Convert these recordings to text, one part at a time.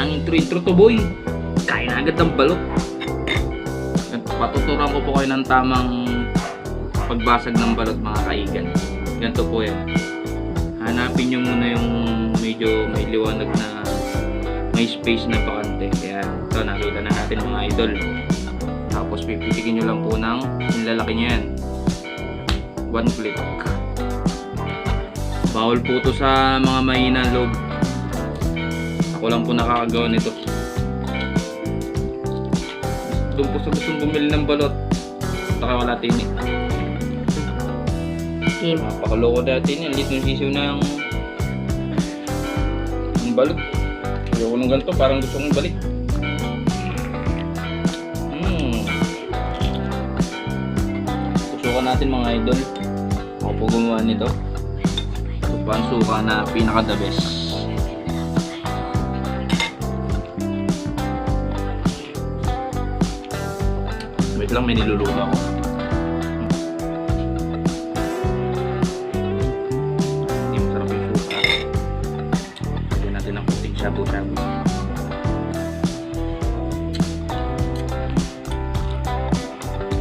ng intro to boy. Kain na agad ng balot. At patuturuan ko po kayo ng tamang pagbasag ng balot mga kaigan. Ganito po yan. Hanapin nyo muna yung medyo may liwanag na may space na bakante. Kaya ito nakita na natin mga idol. Tapos pipitikin nyo lang po ng nilalaki nyo yan. 1 click. Bawal po to sa mga mahina loob. Ako lang po nakakagawa nito. Doon po sa gustong bumili ng balot, wala tinik. Napakaloko natin yan. Lit ng sisiw ng balot. Ayoko nung ganito, parang gusto kong balik. Susukan natin mga idol. Ako po gumawa nito. Ito pa ang suka na pinaka the best. Wait lang, may niluluto ako. Hindi masarap yung suka. Lagyan natin ng puting shabu-shabu.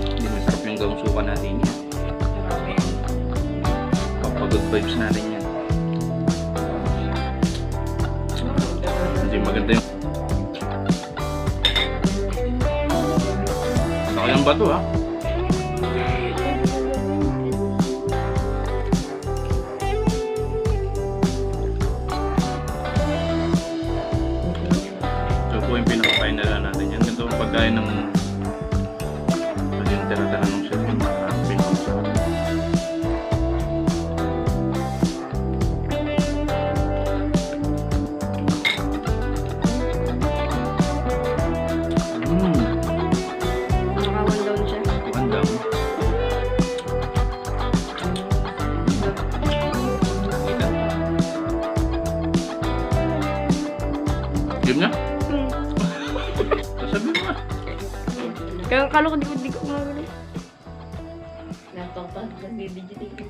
Hindi masarap yung gawang suka natin yan. Papag-good vibes natin yan. Hindi maganda yung ang bato ha. So po yung pinakakain na lang natin yan. Ganito ang pagkain ng yung tira-tira ng cellphone na pinakakain. Game na? Sasabi mo nga. Kaya kala ko di ko magulo. Laptop pa, nag-digitate ko.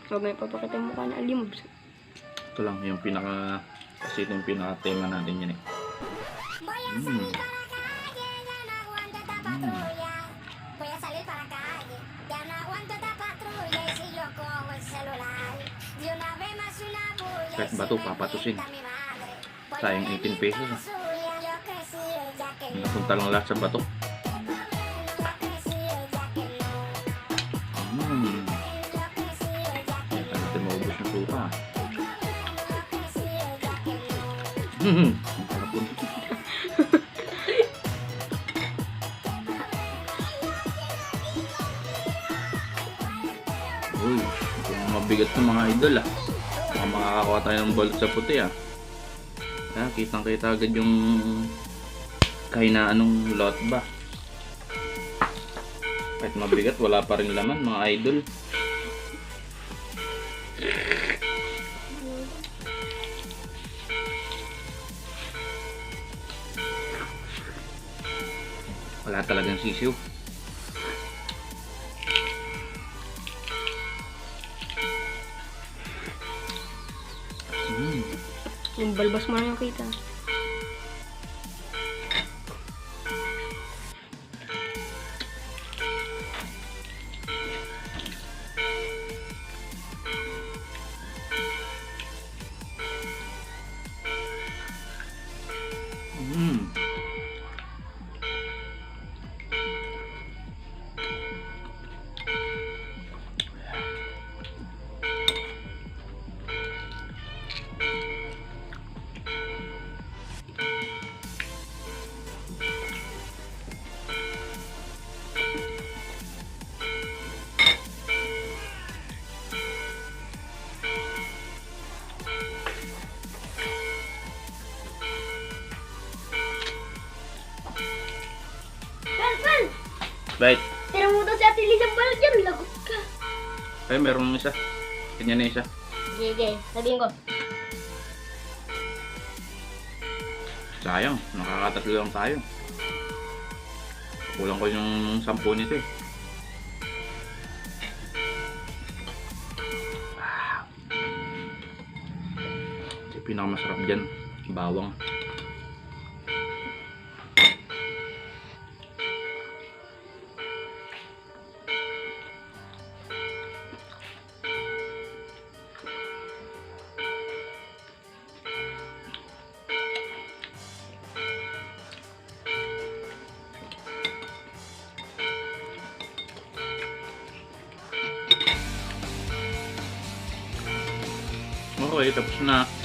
So may papakita mo ka na alimobs. Ito lang yung pinaka, kasi ito yung pinaka tema natin yan eh. Kahit bato, papatusin. Sayang 18 pesos. Napunta lang lahat sa bato. Hindi natin maubos ng suka. Uy, mabigat ng mga idol ah. Makakakuha tayo ng balot sa puti ah. Kitang kita agad yung kahinaan ng lot ba. Kahit mabigat, wala pa rin laman mga idol. Wala talagang sisiw. Yung balbas mo na yung kita. Bait. Tira mo daw si Ate Liz ang balot yan, lagot ka. Ay, meron isa. Kanya na isa. Sige, sabihin ko. Sayang, nakakatatlo lang tayo. Kulang ko yung 10 nito eh. Pinakamasarap dyan, bawang. Okay, tapos na.